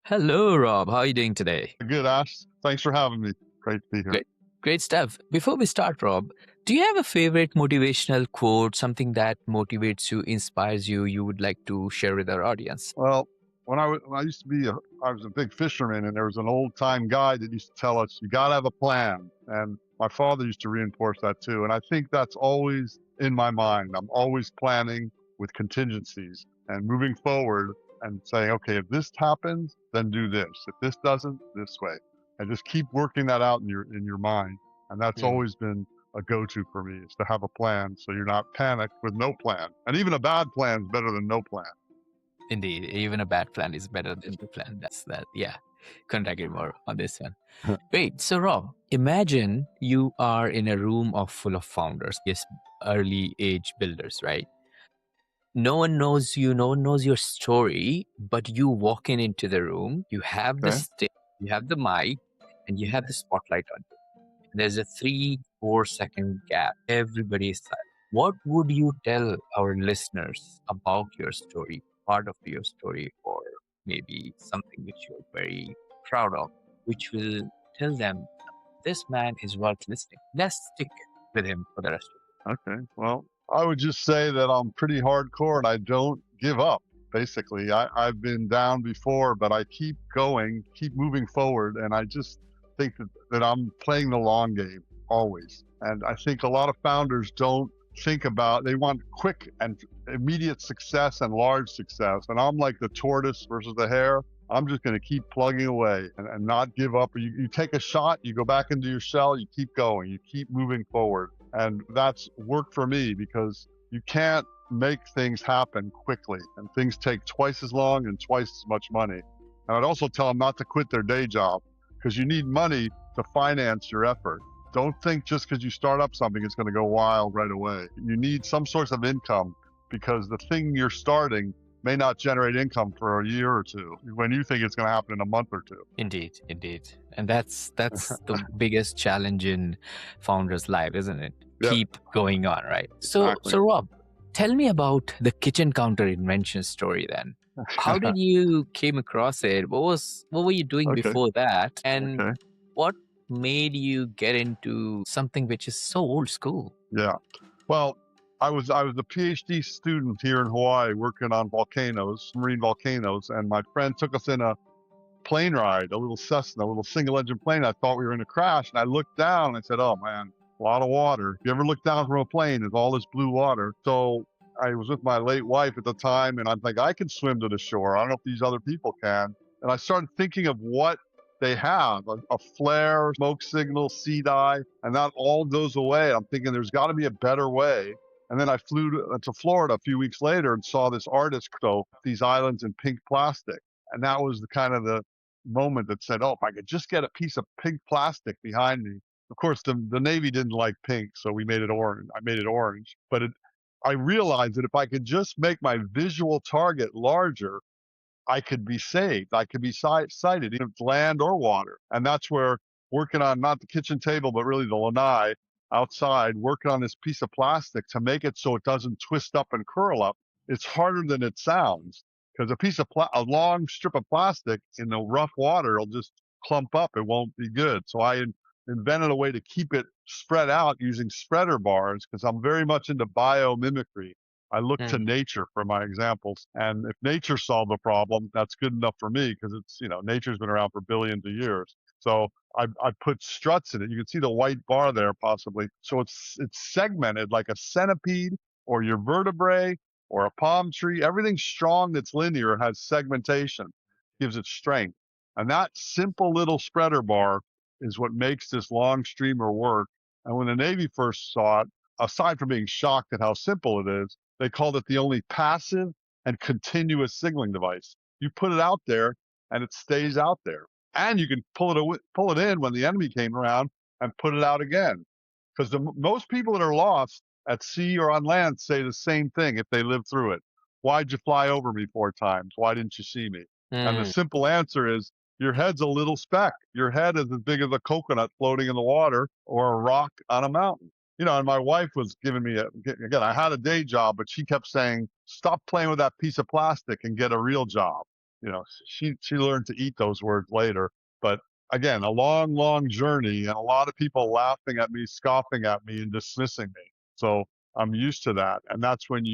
Hello, Rob. How are you doing today? Good, Ash. Thanks for having me. Great to be here. Great. Great stuff. Before we start, Rob, do you have a favorite motivational quote, something that motivates you, inspires you, you would like to share with our audience? Well, when I used to be I was a big fisherman, and there was an old time guy that used to tell us, you got to have a plan. And my father used to reinforce that too. And I think that's always in my mind. I'm always planning with contingencies and moving forward and saying, okay, if this happens, then do this. If this doesn't, this way. And just keep working that out in your mind. And that's Hmm. always been a go-to for me, is to have a plan so you're not panicked with no plan. And even a bad plan is better than no plan. Indeed, even a bad plan is better than the plan. That's that. Yeah, couldn't agree more on this one. Great. So, Rob, imagine you are in a room full of founders, yes, early age builders, right? No one knows you, no one knows your story, but you walk into the room, you have the Okay. stage, you have the mic, and you have the spotlight on you. There's a 3-4 second gap. Everybody is silent. What would you tell our listeners about your story, part of your story, or maybe something which you're very proud of, which will tell them this man is worth listening? Let's stick with him for the rest of Okay. Well, I would just say that I'm pretty hardcore and I don't give up. Basically, I've been down before, but I keep going, keep moving forward. And I just think that I'm playing the long game always. And I think a lot of founders don't think about, they want quick and immediate success and large success. And I'm like the tortoise versus the hare. I'm just going to keep plugging away and not give up. You take a shot, you go back into your shell, you keep going, you keep moving forward. And that's worked for me, because you can't make things happen quickly, and things take twice as long and twice as much money. And I'd also tell them not to quit their day job, because you need money to finance your effort. Don't think just because you start up something it's going to go wild right away. You need some source of income, because the thing you're starting may not generate income for a year or two when you think it's going to happen in a month or two. Indeed, indeed. And that's the biggest challenge in founder's life, isn't it? Yeah, Keep going on, right? So exactly. so Rob, tell me about the kitchen counter invention story then. How did you came across it? What were you doing Okay. before that? And Okay. what made you get into something which is so old school? Yeah. Well, I was a PhD student here in Hawaii working on volcanoes, marine volcanoes, and my friend took us in a plane ride, a little Cessna, a little single engine plane. I thought we were in a crash, and I looked down and I said, "Oh man, a lot of water." If you ever look down from a plane, there's all this blue water. So I was with my late wife at the time, and I'm like, I can swim to the shore. I don't know if these other people can. And I started thinking of what they have, a flare, smoke signal, sea dye, and that all goes away. I'm thinking there's got to be a better way. And then I flew to Florida a few weeks later and saw this artist show these islands in pink plastic. And that was the kind of the moment that said, oh, if I could just get a piece of pink plastic behind me. Of course, the Navy didn't like pink, so we made it orange. I made it orange. But I realized that if I could just make my visual target larger, I could be saved. I could be sighted, even if it's land or water. And that's where working on not the kitchen table, but really the lanai outside, working on this piece of plastic to make it so it doesn't twist up and curl up. It's harder than it sounds, because a long strip of plastic in the rough water will just clump up. It won't be good. So I invented a way to keep it spread out using spreader bars, because I'm very much into biomimicry. I look to Mm, nature for my examples. And if nature solved the problem, that's good enough for me, because nature's been around for billions of years. So I put struts in it. You can see the white bar there possibly. So it's segmented like a centipede or your vertebrae or a palm tree. Everything strong that's linear has segmentation, gives it strength. And that simple little spreader bar is what makes this long streamer work. And when the Navy first saw it, aside from being shocked at how simple it is, they called it the only passive and continuous signaling device. You put it out there and it stays out there. And you can pull it in when the enemy came around and put it out again. Because most people that are lost at sea or on land say the same thing if they live through it. Why'd you fly over me 4 times? Why didn't you see me? And the mm, simple answer is, your head's a little speck. Your head is as big as a coconut floating in the water or a rock on a mountain. And my wife was giving me again, I had a day job, but she kept saying, stop playing with that piece of plastic and get a real job. She learned to eat those words later. But again, a long, long journey and a lot of people laughing at me, scoffing at me, and dismissing me. So I'm used to that. And that's when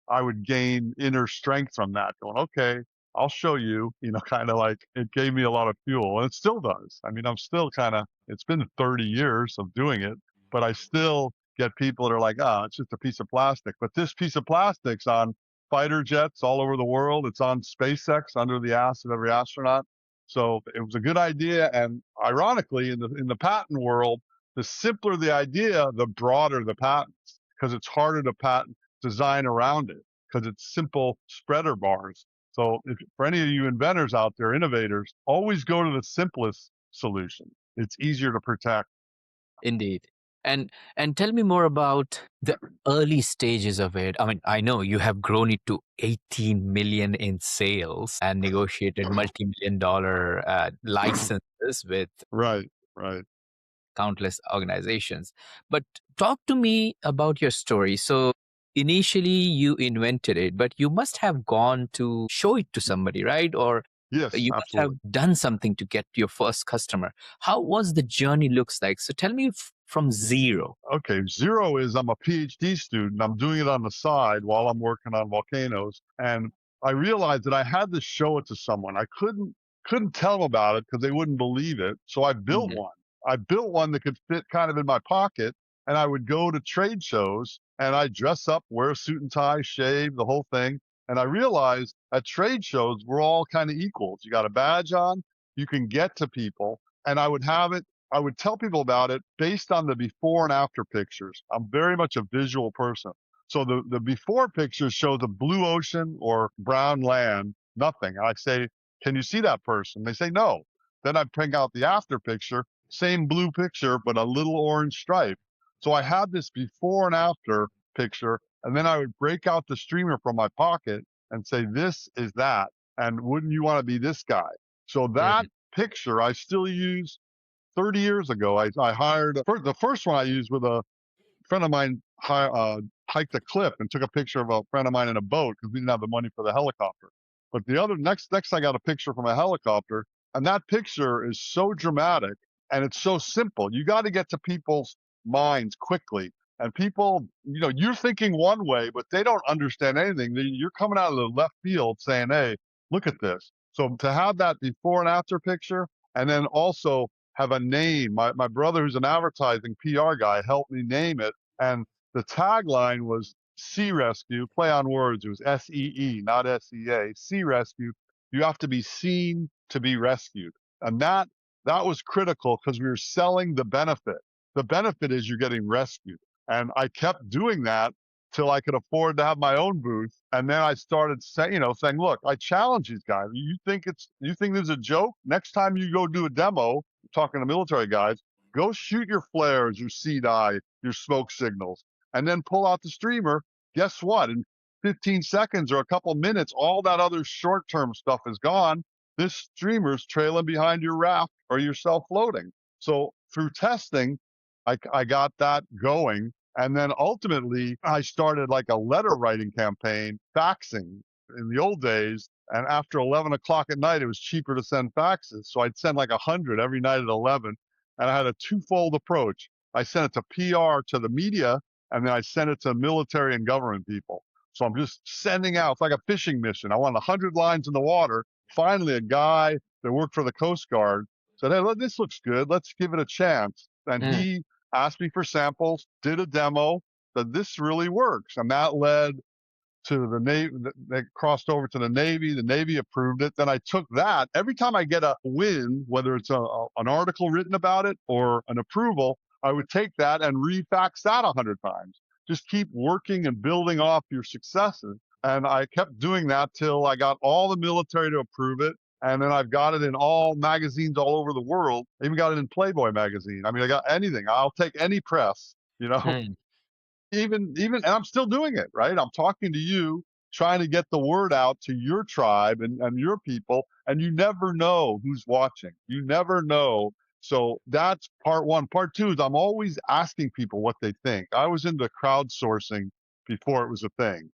I would gain inner strength from that, going, okay, I'll show you, kind of like it gave me a lot of fuel and it still does. I mean, I'm still it's been 30 years of doing it, but I still get people that are like, it's just a piece of plastic. But this piece of plastic's on fighter jets all over the world. It's on SpaceX under the ass of every astronaut. So it was a good idea. And ironically, in the patent world, the simpler the idea, the broader the patents, because it's harder to patent design around it because it's simple spreader bars. So for any of you inventors out there, innovators, always go to the simplest solution. It's easier to protect. Indeed. And tell me more about the early stages of it. I mean, I know you have grown it to 18 million in sales and negotiated multi-million dollar licenses with Right, right. countless organizations. But talk to me about your story. So initially you invented it, but you must have gone to show it to somebody, right? Or Yes, you must have absolutely. done something to get your first customer. How was the journey looks like? So tell me from zero. Okay, zero is I'm a PhD student. I'm doing it on the side while I'm working on volcanoes, and I realized that I had to show it to someone. I couldn't tell them about it because they wouldn't believe it. So I built Mhm, one. I built one that could fit kind of in my pocket, and I would go to trade shows and I dress up, wear a suit and tie, shave, the whole thing. And I realized at trade shows we're all kind of equals. You got a badge on, you can get to people, and I would tell people about it based on the before and after pictures. I'm very much a visual person. So the before pictures show the blue ocean or brown land, nothing. I say, can you see that person? They say no. Then I bring out the after picture, same blue picture, but a little orange stripe. So I had this before and after picture, and then I would break out the streamer from my pocket and say, this is that. And wouldn't you want to be this guy? So that mhm, picture I still use 30 years ago. I hired the first one I used with a friend of mine hiked a cliff and took a picture of a friend of mine in a boat because we didn't have the money for the helicopter. But the other next I got a picture from a helicopter, and that picture is so dramatic and it's so simple. You got to get to people's minds quickly. And people, you're thinking one way, but they don't understand anything. You're coming out of the left field saying, "Hey, look at this." So to have that before and after picture, and then also have a name. My brother, who's an advertising PR guy, helped me name it, and the tagline was Sea Rescue, play on words. It was SEE, not SEA. Sea Rescue. You have to be seen to be rescued. And that was critical because we were selling the benefit. The benefit is you're getting rescued. And I kept doing that till I could afford to have my own booth. And then I started saying, look, I challenge these guys. You think this is a joke? Next time you go do a demo, talking to military guys, go shoot your flares, your CDI, your smoke signals, and then pull out the streamer. Guess what? In 15 seconds or a couple minutes, all that other short term stuff is gone. This streamer's trailing behind your raft or your self floating. So through testing, I got that going. And then ultimately, I started like a letter writing campaign, faxing in the old days. And after 11 o'clock at night, it was cheaper to send faxes. So I'd send like 100 every night at 11. And I had a twofold approach. I sent it to PR, to the media, and then I sent it to military and government people. So I'm just sending out, it's like a fishing mission. I want 100 lines in the water. Finally, a guy that worked for the Coast Guard said, "Hey, this looks good. Let's give it a chance." And mm, he asked me for samples, did a demo, said, "This really works." And that led to the Navy. They crossed over to the Navy. The Navy approved it. Then I took that. Every time I get a win, whether it's an article written about it or an approval, I would take that and refax that 100 times. Just keep working and building off your successes. And I kept doing that till I got all the military to approve it. And then I've got it in all magazines all over the world. I even got it in Playboy magazine. I mean, I got anything. I'll take any press, you know. mm. Even and I'm still doing it, right? I'm talking to you, trying to get the word out to your tribe and your people, and you never know who's watching. You never know. So that's part one. Part two is I'm always asking people what they think. I was into crowdsourcing before it was a thing.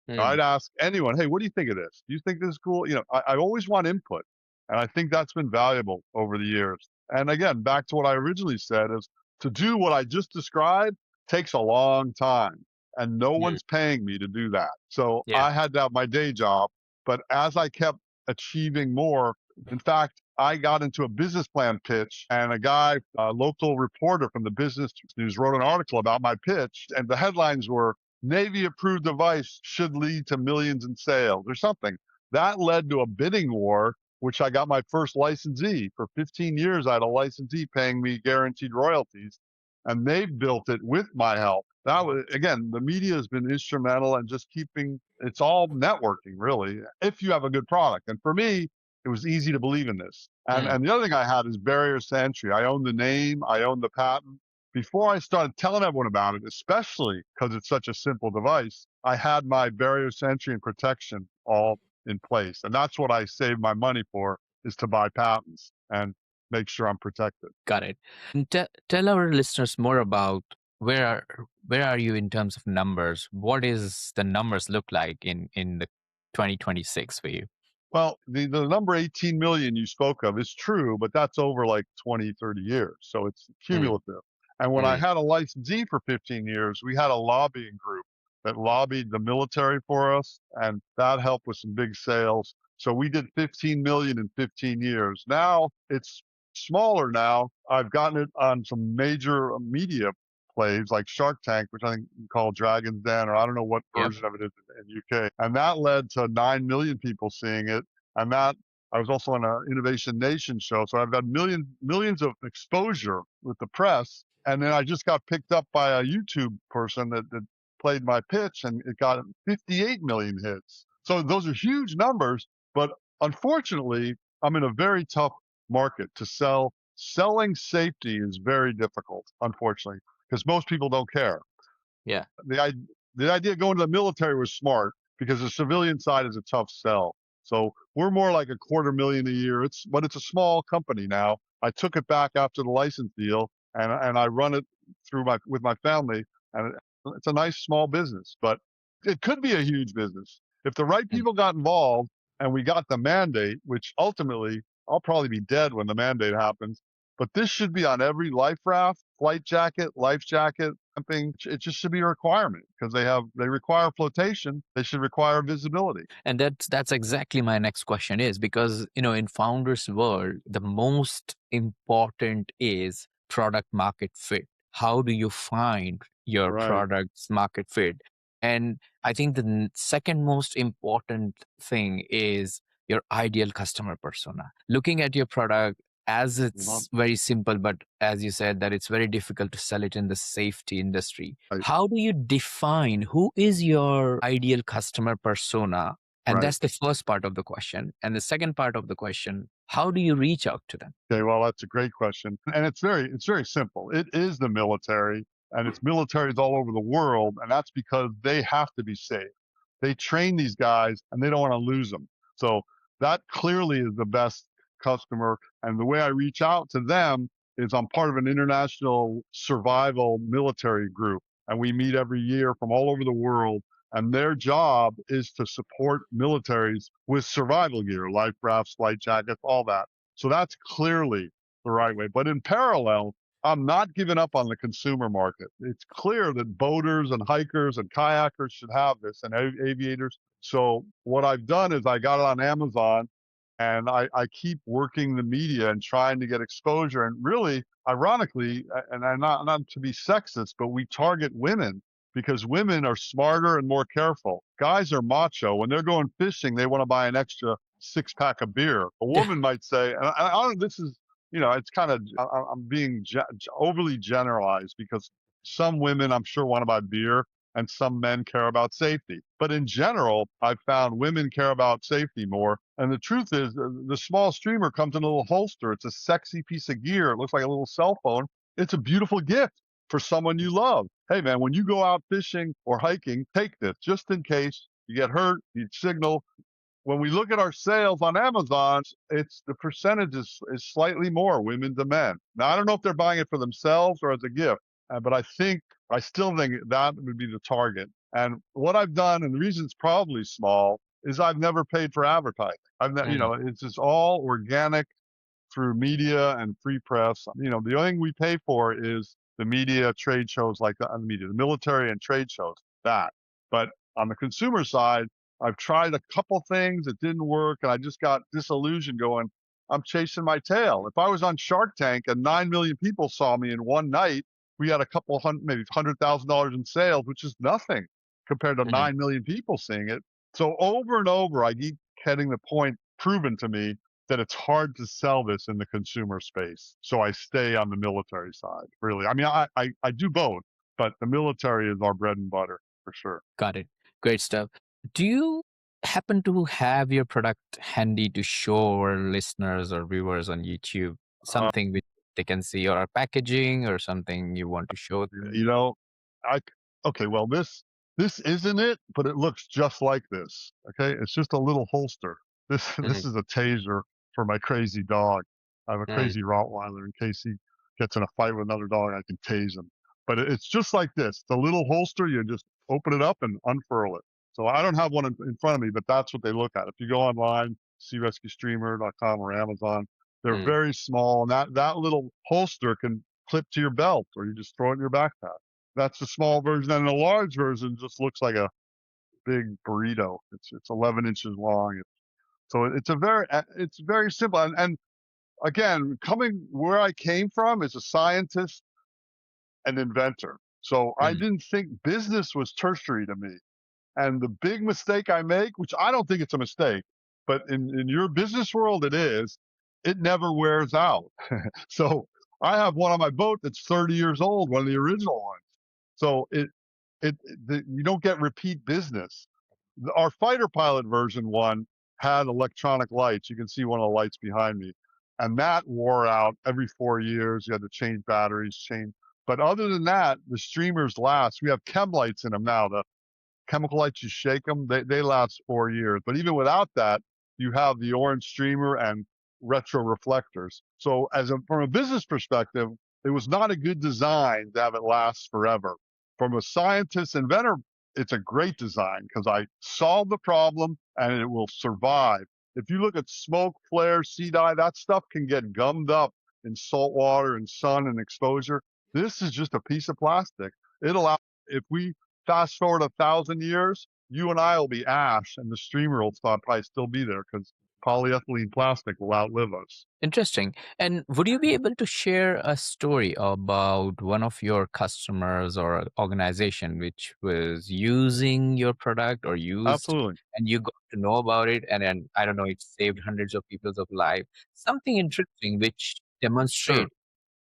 Hmm. I'd ask anyone, "Hey, what do you think of this? Do you think this is cool?" I always want input, and I think that's been valuable over the years. And again, back to what I originally said is to do what I just described takes a long time, and no Hmm. one's paying me to do that. So Yeah. I had to have my day job, but as I kept achieving more, in fact, I got into a business plan pitch, and a guy, a local reporter from the business news, wrote an article about my pitch, and the headlines were Navy approved device should lead to millions in sales or something. That led to a bidding war, which I got my first licensee. For 15 years, I had a licensee paying me guaranteed royalties, and they built it with my help. That was, again, the media has been instrumental in just keeping it's all networking, really, if you have a good product. And for me, it was easy to believe in this. And, Hmm. and the other thing I had is barriers to entry. I own the name, I own the patent. Before I started telling everyone about it, especially because it's such a simple device, I had my barriers to entry and protection all in place. And that's what I save my money for, is to buy patents and make sure I'm protected. Got it. And tell our listeners more about where are where are you in terms of numbers? What is the numbers look like in the 2026 for you? Well, the number 18 million you spoke of is true, but that's over like 20, 30 years. So it's Mm, cumulative. And when I mm, had a licensee for 15 years, we had a lobbying group that lobbied the military for us, and that helped with some big sales. So we did 15 million in 15 years. Now it's smaller now. I've gotten it on some major media plays like Shark Tank, which I think you call Dragon's Den, or I don't know what yep. version of it is in UK. And that led to 9 million people seeing it. And that I was also on an Innovation Nation show. So I've got millions of exposure with the press. And then I just got picked up by a YouTube person that played my pitch, and it got 58 million hits. So those are huge numbers. But unfortunately, I'm in a very tough market to sell. Selling safety is very difficult, unfortunately, because most people don't care. Yeah. The, the idea of going to the military was smart because the civilian side is a tough sell. So we're more like a quarter million a year. But it's a small company now. I took it back after the license deal, and I run it through with my family, and it's a nice small business, but it could be a huge business if the right Mm. people got involved and we got the mandate. Which ultimately, I'll probably be dead when the mandate happens. But this should be on every life raft, flight jacket, life jacket, camping. It just should be a requirement because they require flotation. They should require visibility. And that's exactly my next question is because in founders world the most important is product market fit. How do you find your Right. product's market fit? And I think the second most important thing is your ideal customer persona. Looking at your product as Mhm. it's very simple, but as you said that it's very difficult to sell it in the safety industry. Right. How do you define who is your ideal customer persona? And Right. that's the first part of the question. And the second part of the question, how do you reach out to them? Okay, well, that's a great question, and it's very simple. It is the military, and it's militaries all over the world, and that's because they have to be safe. They train these guys, and they don't want to lose them. So that clearly is the best customer. And the way I reach out to them is I'm part of an international survival military group, and we meet every year from all over the world. And their job is to support militaries with survival gear, life rafts, flight jackets, all that. So that's clearly the right way. But in parallel, I'm not giving up on the consumer market. It's clear that boaters and hikers and kayakers should have this, and aviators. So what I've done is I got it on Amazon, and I keep working the media and trying to get exposure. And really, ironically, and I'm not to be sexist, but we target women because women are smarter and more careful. Guys are macho. When they're going fishing, they want to buy an extra 6 pack of beer. A woman might say, and I don't, this is, it's kind of, I'm being overly generalized because some women I'm sure want to buy beer and some men care about safety. But in general, I've found women care about safety more. And the truth is, the small streamer comes in a little holster. It's a sexy piece of gear. It looks like a little cell phone. It's a beautiful gift for someone you love. Hey, man, when you go out fishing or hiking, take this just in case you get hurt, you signal. When we look at our sales on Amazon, it's the percentage is slightly more women to men. Now, I don't know if they're buying it for themselves or as a gift, but I still think that would be the target. And what I've done, and the reason it's probably small, is I've never paid for advertising. Mm, It's just all organic through media and free press. The only thing we pay for is the media, trade shows like that, on the media, the military and trade shows, that. But on the consumer side, I've tried a couple things that didn't work, and I just got disillusioned going, I'm chasing my tail. If I was on Shark Tank and 9 million people saw me in one night, we had a couple hundred, maybe $100,000 in sales, which is nothing compared to mhm. 9 million people seeing it. So over and over, I keep getting the point proven to me that it's hard to sell this in the consumer space. So I stay on the military side, really. I mean, I do both, but the military is our bread and butter for sure. Got it. Great stuff. Do you happen to have your product handy to show our listeners or viewers on YouTube Uh, something which they can see, or packaging or something you want to show them? you know, I okay, well this isn't it, but it looks just like this. Okay, it's just a little holster. This Mhm, this is a taser for my crazy dog. I have a mm, crazy Rottweiler. In case he gets in a fight with another dog, I can tase him. But it's just like this. It's a little holster. You just open it up and unfurl it. So I don't have one in front of me, but that's what they look at. If you go online, searescuestreamer.com or Amazon, they're mm. very small, and that little holster can clip to your belt, or you just throw it in your backpack. That's the small version, and the large version just looks like a big burrito. It's 11 inches long. So it's very simple. And again, coming where I came from as a scientist and inventor, so I Mm, didn't think business was tertiary to me. And the big mistake I make, which I don't think it's a mistake, but in your business world it is, it never wears out. So I have one on my boat that's 30 years old, one of the original ones. So you don't get repeat business. Our fighter pilot version one had electronic lights. You can see one of the lights behind me, and that wore out every 4 years. You had to change batteries, change. But other than that, the streamers last. We have chem lights in them now. The chemical lights, you shake them, they last 4 years. But even without that, you have the orange streamer and retro reflectors. So from a business perspective, it was not a good design to have it last forever. From a scientist inventor, it's a great design because I solved the problem and it will survive. If you look at smoke, flare, sea dye, that stuff can get gummed up in salt water and sun and exposure. This is just a piece of plastic. It'll, if we fast forward 1,000 years, you and I will be ash, and the streamer will probably still be there because polyethylene plastic will outlive us. Interesting. And would you be able to share a story about one of your customers or organization which was using your product or used, Absolutely. and you got to know about it, and then I don't know, it saved hundreds of people's of life. Something interesting which Sure. demonstrate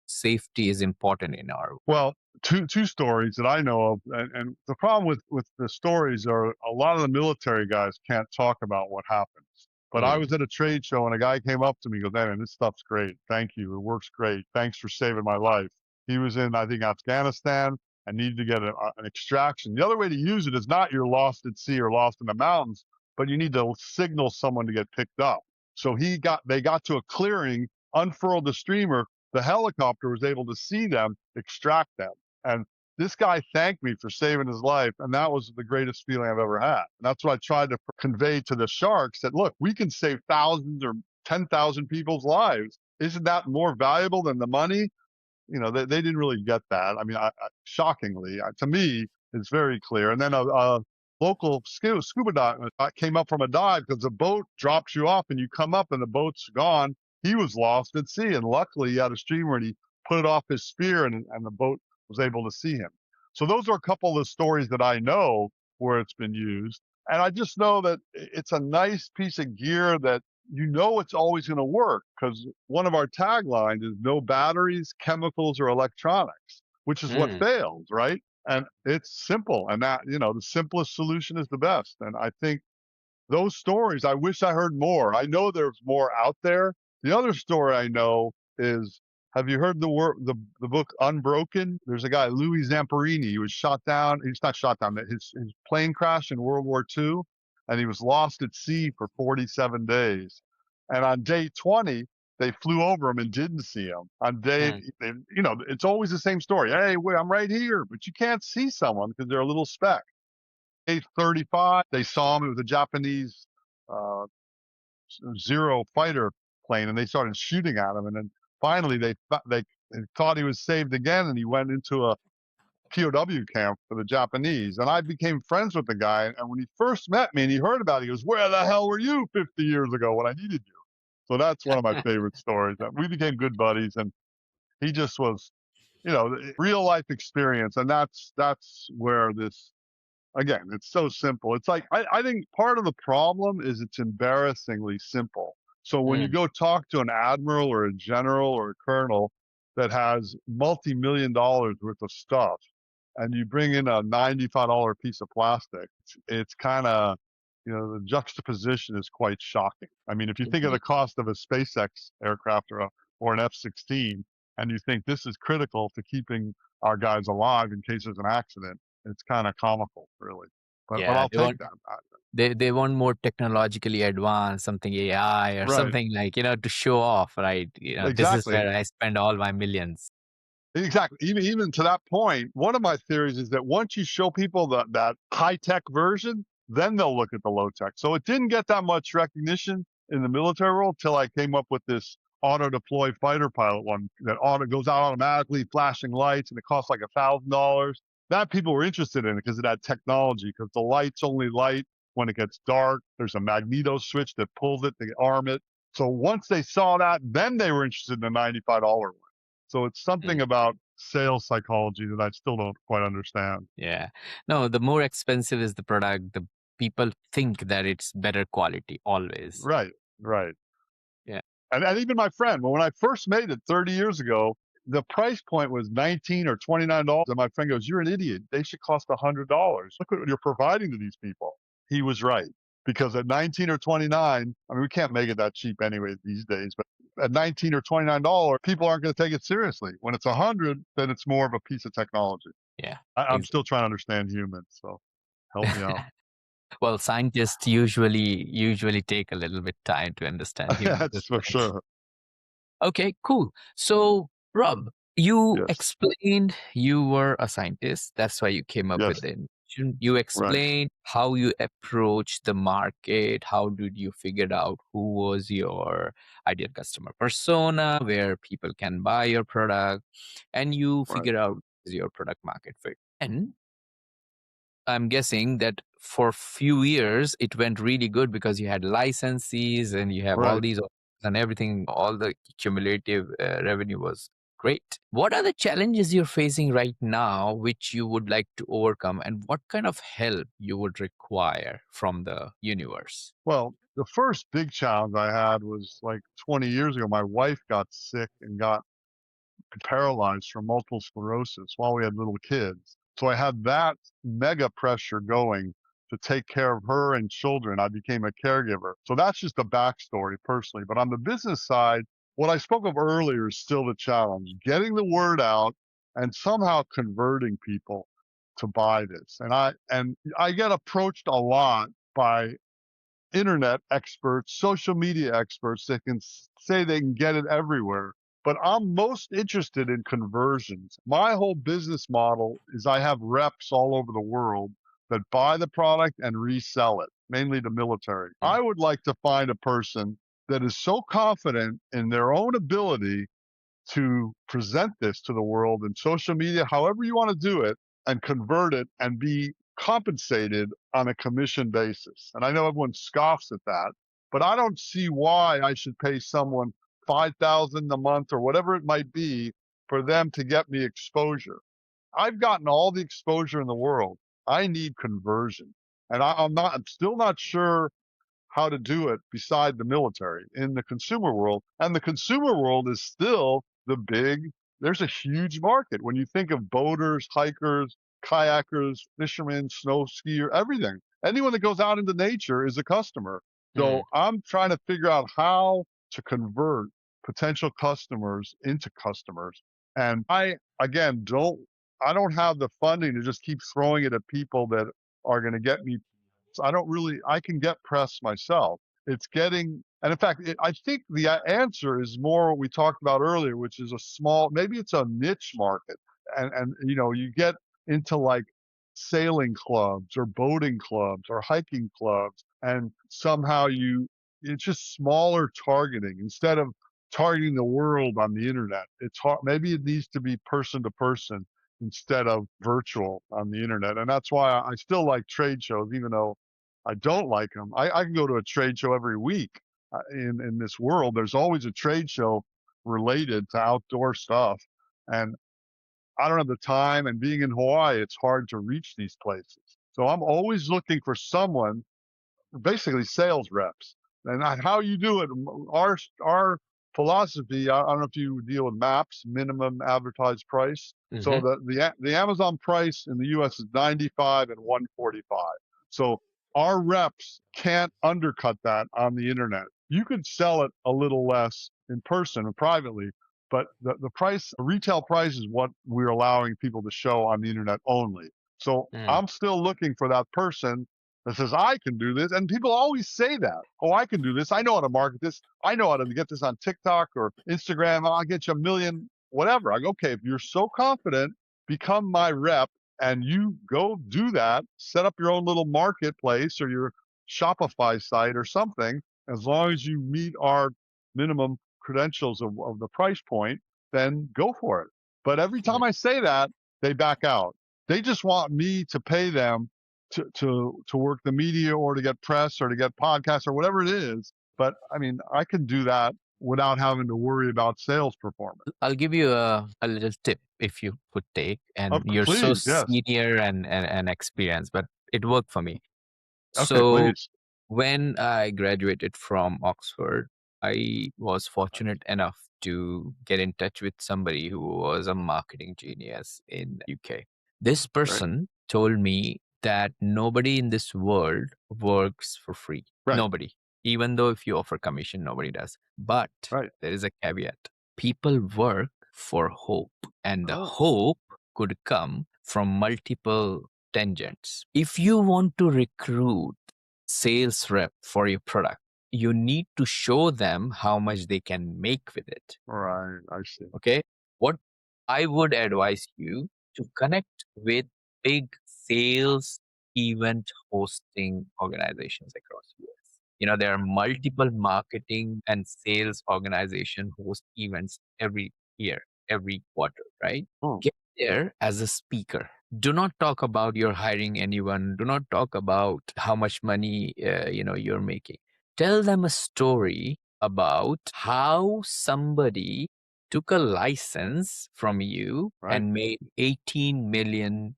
safety is important in our. Well, two stories that I know of, and the problem with the stories are a lot of the military guys can't talk about what happens. But I Mm, was at a trade show and a guy came up to me and goes, "Hey, man, this stuff's great. Thank you. It works great. Thanks for saving my life." He was in, I think, Afghanistan and needed to get an extraction. The other way to use it is not you're lost at sea or lost in the mountains, but you need to signal someone to get picked up. So they got to a clearing, unfurled the streamer, the helicopter was able to see them, extract them. And this guy thanked me for saving his life. And that was the greatest feeling I've ever had. And that's what I tried to convey to the sharks that, look, we can save thousands or 10,000 people's lives. Isn't that more valuable than the money? They didn't really get that. I mean, shockingly, to me, it's very clear. And then a local scuba diver came up from a dive because the boat drops you off and you come up and the boat's gone. He was lost at sea, and luckily he had a streamer and he put it off his spear, and the boat was able to see him. So those are a couple of the stories that I know where it's been used. And I just know that it's a nice piece of gear that it's always going to work because one of our taglines is no batteries, chemicals, or electronics, which is what mm. fails, right? And it's simple. And the simplest solution is the best. And I think those stories, I wish I heard more. I know there's more out there. The other story I know is, have you heard the book Unbroken? There's a guy, Louis Zamperini. He was shot down. He's not shot down. His plane crashed in World War II, and he was lost at sea for 47 days. And on day 20, they flew over him and didn't see him. On day, Mm. it's always the same story. Hey, wait, I'm right here, but you can't see someone because they're a little speck. A-35. They saw him. It was a Japanese uh, Zero fighter plane, and they started shooting at him. And then finally, they thought he was saved again, and he went into a POW camp for the Japanese. And I became friends with the guy. And when he first met me and he heard about it, he goes, "Where the hell were you 50 years ago when I needed you?" So that's one of my favorite stories. That we became good buddies, and he just was, real life experience. And that's where this, again, it's so simple. It's like I think part of the problem is it's embarrassingly simple. So when you Mm, go talk to an admiral or a general or a colonel that has multi-million dollars worth of stuff, and you bring in a $95 piece of plastic, it's kind of, the juxtaposition is quite shocking. I mean, if you think of indeed. the cost of a SpaceX aircraft or an F-16, and you think this is critical to keeping our guys alive in case there's an accident, it's kind of comical, really. But Yeah, I'll take that. they want more technologically advanced, something AI or Right. something like, to show off, right? This is Exactly. where I spend all my millions. Exactly. Even to that point, one of my theories is that once you show people that high tech version, then they'll look at the low tech. So it didn't get that much recognition in the military world till I came up with this auto deploy fighter pilot one that auto goes out automatically, flashing lights, and it costs like $1,000. That people were interested in it because of that technology. Because the lights only light when it gets dark. There's a magneto switch that pulls it to arm it. So once they saw that, then they were interested in the $95 one. So it's something Mm, about sales psychology that I still don't quite understand. yeah. No, the more expensive is the product, the people think that it's better quality always. Right, right. Yeah. And even my friend, when I first made it 30 years ago, the price point was 19 or $29. And my friend goes, "You're an idiot. They should cost $100. Look what you're providing to these people." He was right. Because at 19 or 29, I mean, we can't make it that cheap anyway these days, but at 19 or $29, people aren't going to take it seriously. When it's 100, then it's more of a piece of technology. Yeah. I'm still Exactly. trying to understand humans, so help me out. Well, scientists usually take a little bit time to understand humans That's as for well. sure. Okay, cool. So, Rob, you Yes. explained you were a scientist. That's why you came up with Yes. the invention. You Right. explained how you approached the market. How did you figure out who was your ideal customer persona, where people can buy your product, and you Right. figure out your product market fit. And I'm guessing that for few years it went really good because you had licenses and you have all Right. these and everything, all the cumulative revenue was great. What are the challenges you're facing right now which you would like to overcome, and what kind of help you would require from the universe? Well, the first big challenge I had was like 20 years ago. My wife got sick and got paralyzed from multiple sclerosis while we had little kids. So I had that mega pressure going to take care of her and children. I became a caregiver. So that's just a backstory personally. But on the business side, what I spoke of earlier is still the challenge, getting the word out and somehow converting people to buy this. And I get approached a lot by internet experts, social media experts that can say they can get it everywhere. But I'm most interested in conversions. My whole business model is I have reps all over the world that buy the product and resell it, mainly to military. Mm, I would like to find a person that is so confident in their own ability to present this to the world in social media, however you want to do it, and convert it and be compensated on a commission basis. And I know everyone scoffs at that, but I don't see why I should pay someone 5,000 a month or whatever it might be for them to get me exposure. I've gotten all the exposure in the world. I need conversion. And I'm still not sure how to do it beside the military in the consumer world. And the consumer world is still there's a huge market. When you think of boaters, hikers, kayakers, fishermen, snow skier, everything, anyone that goes out into nature is a customer. So mm, I'm trying to figure out how to convert potential customers into customers. And I don't have the funding to just keep throwing it at people that are going to get me. I don't really, I can get press myself. It's getting, and in fact, I think the answer is more what we talked about earlier, which is maybe it's a niche market. And you get into like sailing clubs or boating clubs or hiking clubs, and somehow it's just smaller targeting instead of targeting the world on the internet. It's hard. Maybe it needs to be person to person instead of virtual on the internet. And that's why I still like trade shows, even though I don't like them. I can go to a trade show every week. In this world, there's always a trade show related to outdoor stuff. And I don't have the time, and being in Hawaii, it's hard to reach these places. So I'm always looking for someone, basically sales reps. And how you do it, our philosophy. I don't know if you deal with MAPS, minimum advertised price. So Hmm. the Amazon price in the U.S. is 95 and 145. So our reps can't undercut that on the internet. You could sell it a little less in person and privately, but the price, the retail price, is what we're allowing people to show on the internet only. So Mm. I'm still looking for that person that says, I can do this. And people always say that. Oh, I can do this. I know how to market this. I know how to get this on TikTok or Instagram. I'll get you a million, whatever. I go, okay, if you're so confident, become my rep and you go do that. Set up your own little marketplace or your Shopify site or something. As long as you meet our minimum credentials of the price point, then go for it. But every Mm. time I say that, they back out. They just want me to pay them to work the media or to get press or to get podcasts or whatever it is. But I mean, I can do that without having to worry about sales performance. I'll give you a little tip if you could take, and you're so Please, yes. senior and experienced, but it worked for me. Okay, So please. when I graduated from Oxford, I was fortunate enough to get in touch with somebody who was a marketing genius in UK. This Right, person told me that nobody in this world works for free. right, Nobody. Even though if you offer commission, nobody does. But right. there is a caveat. People work for hope, and the Oh, hope could come from multiple tangents. If you want to recruit sales rep for your product, you need to show them how much they can make with it. right. I see. Okay. What I would advise you to connect with big sales event hosting organizations across US. There are multiple marketing and sales organization host events every year, every quarter, right? Oh, Get there as a speaker. Do not talk about you're hiring anyone. Do not talk about how much money you're making. Tell them a story about how somebody took a license from you right, and made $18 million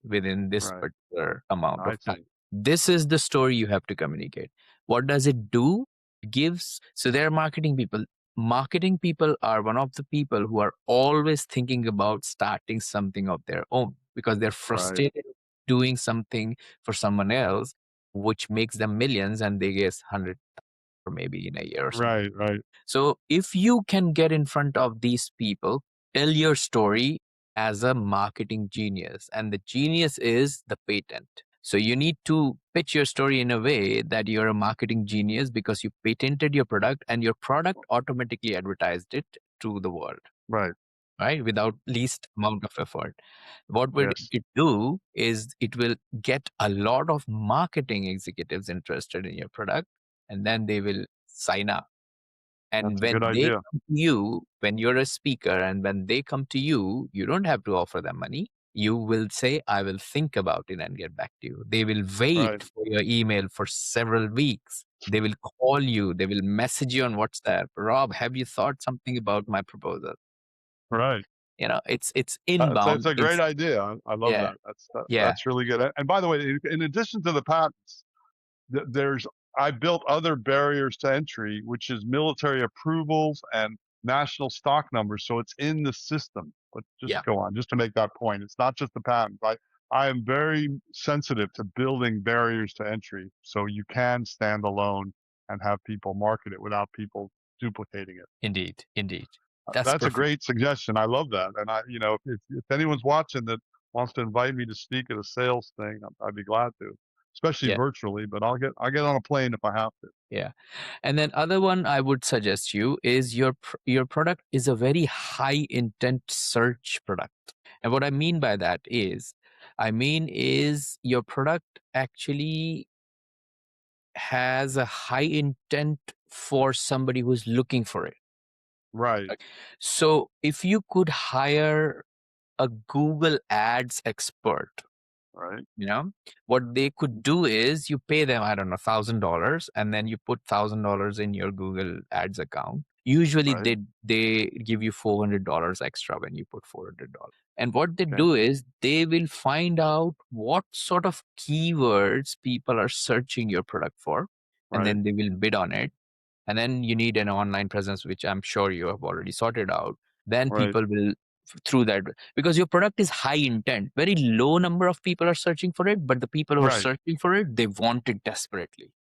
within this right. particular amount I of time. see. This is the story you have to communicate. What does it do? It gives, so they're marketing people. Marketing people are one of the people who are always thinking about starting something of their own because they're Right, frustrated doing something for someone else, which makes them millions and they get 100 or maybe in a year or something. right, right, So if you can get in front of these people, tell your story as a marketing genius, and the genius is the patent. So you need to pitch your story in a way that you're a marketing genius because you patented your product and your product automatically advertised it to the world, right. right? Without least amount of effort. What would Yes, it do is it will get a lot of marketing executives interested in your product, and then they will sign up. And that's a good when they idea. come to you, when you're a speaker and when they come to you, you don't have to offer them money. You will say, I will think about it and get back to you. They will wait Right, for your email for several weeks. They will call you. They will message you on WhatsApp. Rob, have you thought something about my proposal? right. It's It's inbound. a great idea. I love Yeah, that. yeah, That's really good. And by the way, in addition to the patents, there's I built other barriers to entry, which is military approvals and national stock numbers. So it's in the system. But just yeah. go on, just to make that point. It's not just the patent. I am very sensitive to building barriers to entry so you can stand alone and have people market it without people duplicating it. Indeed, indeed. That's That's a perfect. great suggestion. I love that. And if anyone's watching that wants to invite me to speak at a sales thing, I'd be glad to, especially Yeah, virtually, but I'll get on a plane if I have to. yeah. And then other one I would suggest you is your product is a very high intent search product. And what I mean by that is I mean, is your product actually has a high intent for somebody who's looking for it? Right. Like, so if you could hire a Google Ads expert, Right. you know, what they could do is you pay them, I don't know, $1,000, and then you put $1,000 in your Google Ads account. Usually Right. they give you $400 extra when you put $400. And what they Okay. do is they will find out what sort of keywords people are searching your product for, and Right. then they will bid on it. And then you need an online presence, which I'm sure you have already sorted out. Then Right. people will through that, because your product is high intent. Very low number of people are searching for it, but the people who are Right. searching for it, they want it desperately.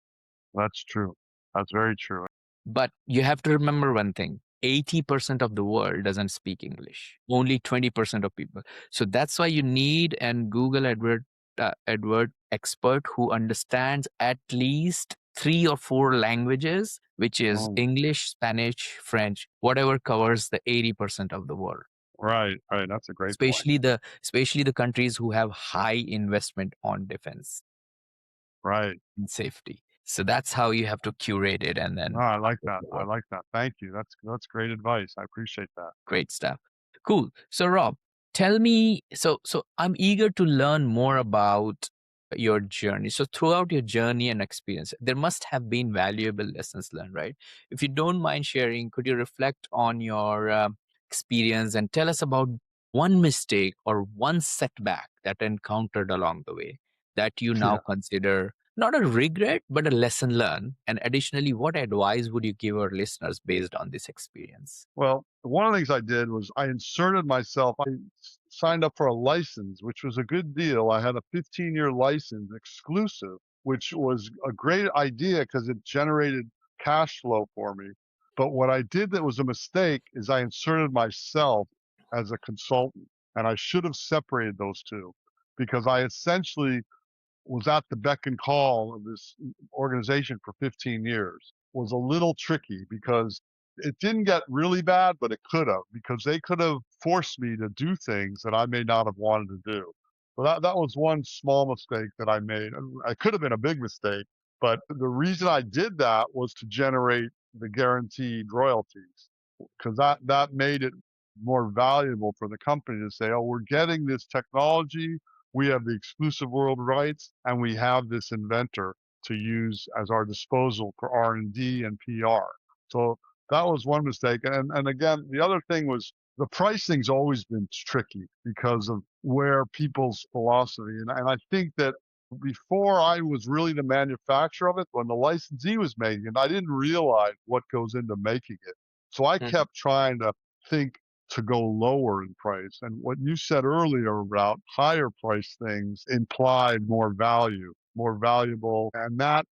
That's true. That's very true. But you have to remember one thing: 80% of the world doesn't speak English. Only 20% of people. So that's why you need an Google Advert expert who understands at least three or four languages, which is Oh, English, Spanish, French, whatever covers the 80% of the world. right. Right. That's a great point. Especially the countries who have high investment on defense Right. and safety. So that's how you have to curate it and No, then I like put that. I forward. like that. Thank you. That's great advice. I appreciate that. Great stuff. Cool. So Rob, tell me, so I'm eager to learn more about your journey. So throughout your journey and experience, there must have been valuable lessons learned, right? If you don't mind sharing, could you reflect on your experience and tell us about one mistake or one setback that encountered along the way that you now Yeah. consider not a regret, but a lesson learned? And additionally, what advice would you give our listeners based on this experience? Well, one of the things I did was I inserted myself. Signed up for a license, which was a good deal. I had a 15-year license exclusive, which was a great idea because it generated cash flow for me. But what I did that was a mistake is I inserted myself as a consultant, and I should have separated those two because I essentially was at the beck and call of this organization for 15 years was a little tricky because it didn't get really bad, but it could have because they could have forced me to do things that I may not have wanted to do. So that was one small mistake that I made. It could have been a big mistake, but the reason I did that was to generate the guaranteed royalties because that made it more valuable for the company to say, oh, we're getting this technology, we have the exclusive world rights, and we have this inventor to use as our disposal for R&D and PR. So that was one mistake. And again, the other thing was the pricing's always been tricky because of where people's philosophy. And I think that before I was really the manufacturer of it, when the licensee was making it, I didn't realize what goes into making it. So I kept trying to think to go lower in price. And what you said earlier about higher price things implied more value, more valuable. And that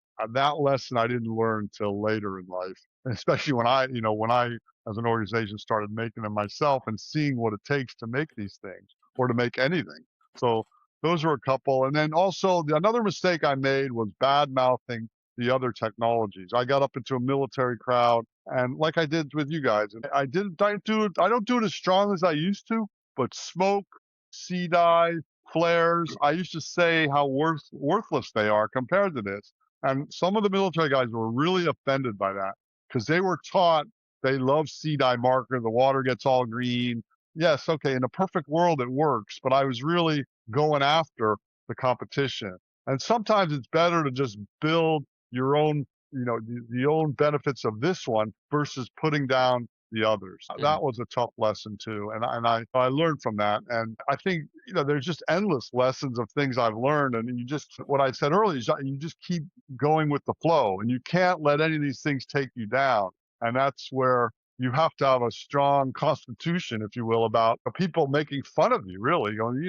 lesson I didn't learn till later in life, especially when I as an organization started making them myself and seeing what it takes to make these things or to make anything. So those were a couple. And then also another mistake I made was bad mouthing the other technologies. I got up into a military crowd, and like I did with you guys, and I don't do it as strong as I used to, but smoke, sea dive, flares, I used to say how worthless they are compared to this. And some of the military guys were really offended by that because they were taught they love sea dye marker, the water gets all green. Yes, okay, in a perfect world it works, but I was really going after the competition. And sometimes it's better to just build your own, the own benefits of this one versus putting down the others. Mhm. That was a tough lesson too, and I learned from that. And I think there's just endless lessons of things I've learned, and you just what I said earlier is you just keep going with the flow, and you can't let any of these things take you down. And that's where you have to have a strong constitution, if you will, about people making fun of you, really going,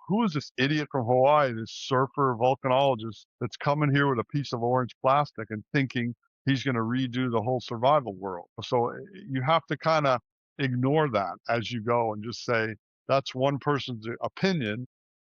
who is this idiot from Hawaii, this surfer volcanologist that's coming here with a piece of orange plastic and thinking he's going to redo the whole survival world? So you have to kind of ignore that as you go and just say, that's one person's opinion.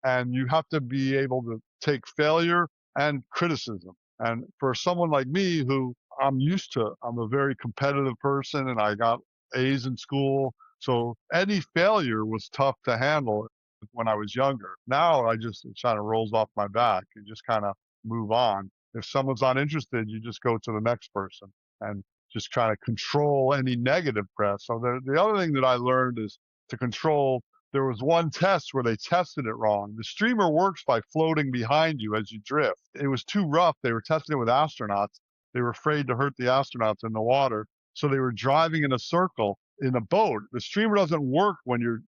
And you have to be able to take failure and criticism. And for someone like me who I'm a very competitive person and I got A's in school. So any failure was tough to handle. when I was younger. Now I just, it kind of rolls off my back and just kind of move on. If someone's not interested, you just go to the next person and just try to control any negative press. So the other thing that I learned is to control. There was one test where they tested it wrong. The streamer works by floating behind you as you drift. It was too rough. They were testing it with astronauts. They were afraid to hurt the astronauts in the water. So they were driving in a circle in a boat. The streamer doesn't work when you're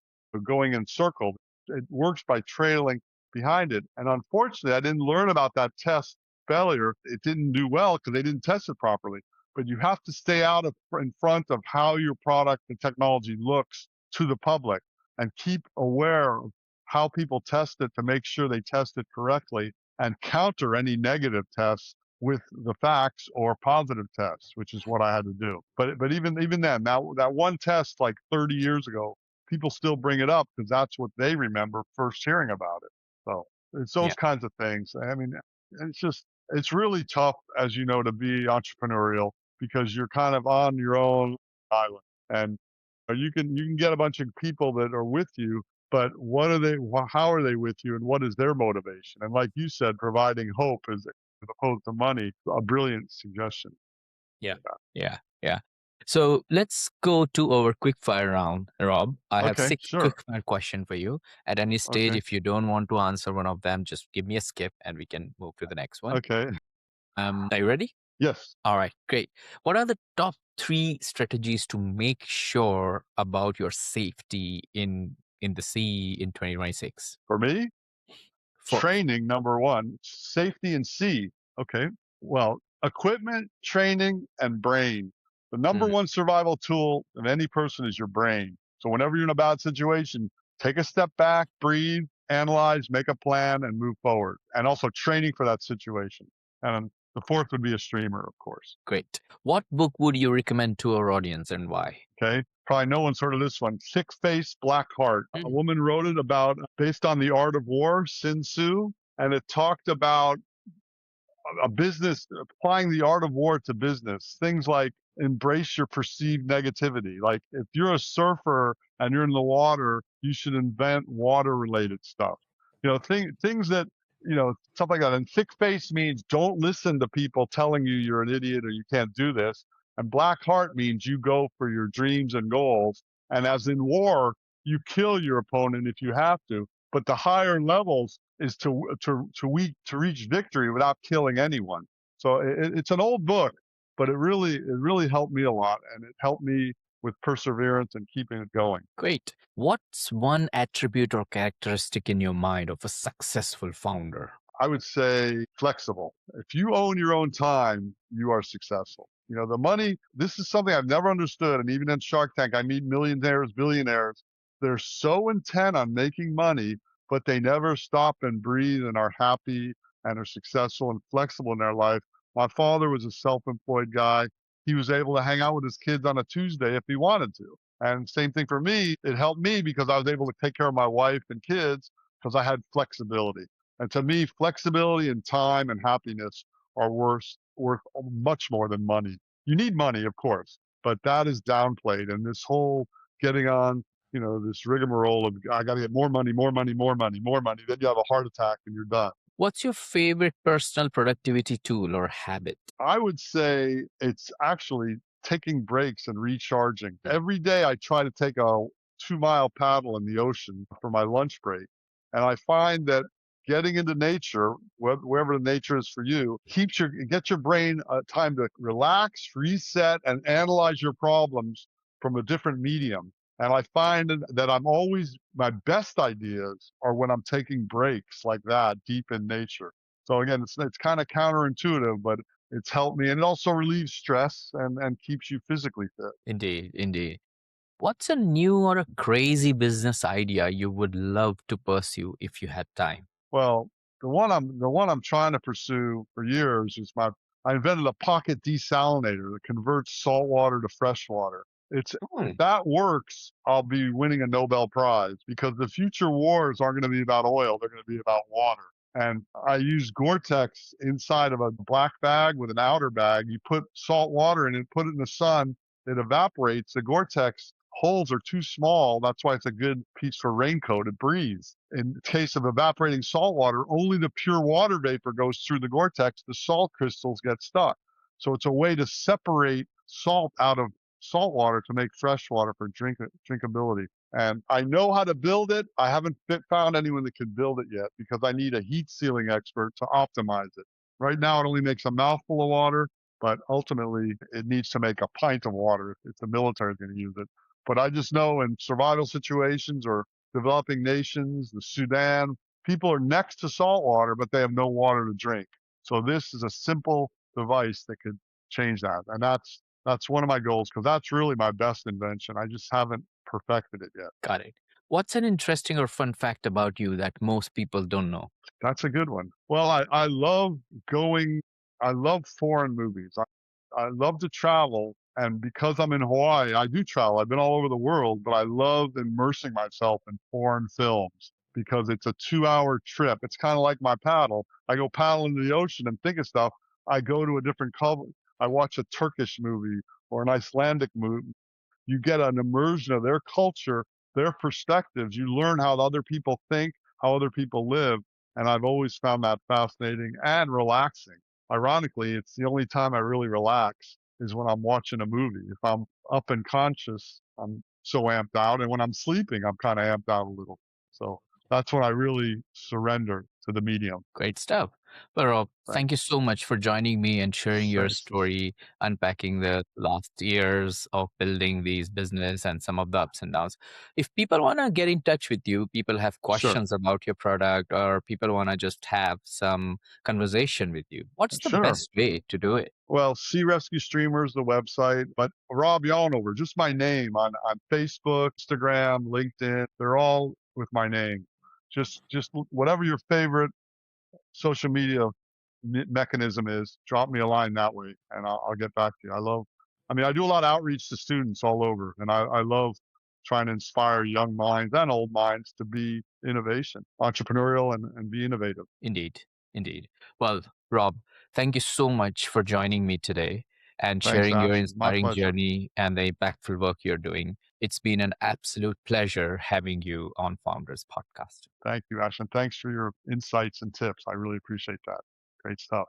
going in circles. It works by trailing behind it. And unfortunately, I didn't learn about that test failure. It didn't do well because they didn't test it properly. But you have to stay out of in front of how your product and technology looks to the public and keep aware of how people test it to make sure they test it correctly and counter any negative tests with the facts or positive tests, which is what I had to do. But even then, that one test like 30 years ago, people still bring it up because that's what they remember first hearing about it. So it's those Yeah. kinds of things. I mean, it's really tough, as you know, to be entrepreneurial because you're kind of on your own island, and you can get a bunch of people that are with you, but what are they? How are they with you, and what is their motivation? And like you said, providing hope is, as opposed to money, a brilliant suggestion. Yeah. Yeah. Yeah. So let's go to our quick fire round, Rob. I have Okay, six sure. quick fire question for you. At any stage, Okay, if you don't want to answer one of them, just give me a skip and we can move to the next one. okay. Are you ready? Yes. All right, great. What are the top three strategies to make sure about your safety in the sea in 2026? For me, For training, number one, safety and C. Okay. Well, equipment, training, and brain. The number Mhm. one survival tool of any person is your brain. So whenever you're in a bad situation, take a step back, breathe, analyze, make a plan, and move forward. And also training for that situation. And the fourth would be a streamer, of course. Great. What book would you recommend to our audience and why? Okay. Probably no one's heard of this one. Thick Face, Black Heart. A Mm. woman wrote it about, based on the art of war, Sun Tzu. And it talked about a business, applying the art of war to business. Things like embrace your perceived negativity. Like if you're a surfer and you're in the water, you should invent water related stuff. Things that, stuff like that. And thick face means don't listen to people telling you you're an idiot or you can't do this. And black heart means you go for your dreams and goals. And as in war, you kill your opponent if you have to, but the higher levels is to reach victory without killing anyone. So it's an old book, but it really helped me a lot, and it helped me with perseverance and keeping it going. Great. What's one attribute or characteristic in your mind of a successful founder? I would say flexible. If you own your own time, you are successful. The money, this is something I've never understood. And even in Shark Tank, I meet millionaires, billionaires. They're so intent on making money, but they never stop and breathe and are happy and are successful and flexible in their life. My father was a self employed guy. He was able to hang out with his kids on a Tuesday if he wanted to. And same thing for me. It helped me because I was able to take care of my wife and kids because I had flexibility. And to me, flexibility and time and happiness are worth much more than money. You need money, of course, but that is downplayed. And this whole getting on, this rigmarole of I got to get more money, more money, more money, more money. Then you have a heart attack and you're done. What's your favorite personal productivity tool or habit? I would say it's actually taking breaks and recharging. Every day I try to take a 2-mile paddle in the ocean for my lunch break. And I find that getting into nature, wherever the nature is for you, get your brain time to relax, reset, and analyze your problems from a different medium. And I find that my best ideas are when I'm taking breaks like that deep in nature. So again, it's kind of counterintuitive, but it's helped me, and it also relieves stress and keeps you physically fit. Indeed, indeed. What's a new or a crazy business idea you would love to pursue if you had time? Well, the one I'm trying to pursue for years is I invented a pocket desalinator that converts salt water to fresh water. If Hmm. that works, I'll be winning a Nobel Prize because the future wars aren't going to be about oil; they're going to be about water. And I use Gore-Tex inside of a black bag with an outer bag. You put salt water in it, put it in the sun, it evaporates. The Gore-Tex holes are too small. That's why it's a good piece for raincoat. It breathes. In the case of evaporating salt water, only the pure water vapor goes through the Gore-Tex. The salt crystals get stuck. So it's a way to separate salt out of salt water to make fresh water for drinkability. And I know how to build it. I haven't found anyone that can build it yet because I need a heat sealing expert to optimize it. Right now, it only makes a mouthful of water, but ultimately, it needs to make a pint of water if the military is going to use it. But I just know in survival situations or developing nations, the Sudan, people are next to salt water, but they have no water to drink. So this is a simple device that could change that. And that's one of my goals because that's really my best invention. I just haven't perfected it yet. Got it. What's an interesting or fun fact about you that most people don't know? That's a good one. Well, I love going, I love foreign movies. I love to travel. And because I'm in Hawaii, I do travel. I've been all over the world, but I love immersing myself in foreign films because it's a 2 hour trip. It's kind of like my paddle. I go paddle into the ocean and think of stuff. I go to a different country. I watch a Turkish movie or an Icelandic movie. You get an immersion of their culture, their perspectives. You learn how other people think, how other people live. And I've always found that fascinating and relaxing. Ironically, it's the only time I really relax is when I'm watching a movie. If I'm up and conscious, I'm so amped out. And when I'm sleeping, I'm kind of amped out a little. So that's when I really surrender to the medium. Great stuff. Well, Rob, thank Thanks. you so much for joining me and sharing your Thanks. story, unpacking the last years of building these business and some of the ups and downs. If people want to get in touch with you, people have Sure. questions about your product, or people want to just have some conversation with you, what's the Sure. best way to do it? Well, Sea Rescue Streamers, the website, but Rob Yawnover, just my name on Facebook, Instagram, LinkedIn, they're all with my name. Just whatever your favorite social media mechanism is, drop me a line that way, and I'll get back to you. I mean, I do a lot of outreach to students all over, and I love trying to inspire young minds and old minds to be entrepreneurial, and be innovative. Indeed, indeed. Well, Rob, thank you so much for joining me today and Thanks, sharing your Ashley. My inspiring pleasure. journey and the impactful work you're doing. It's been an absolute pleasure having you on Founders Podcast. Thank you, Ashley. Thanks for your insights and tips. I really appreciate that. Great stuff.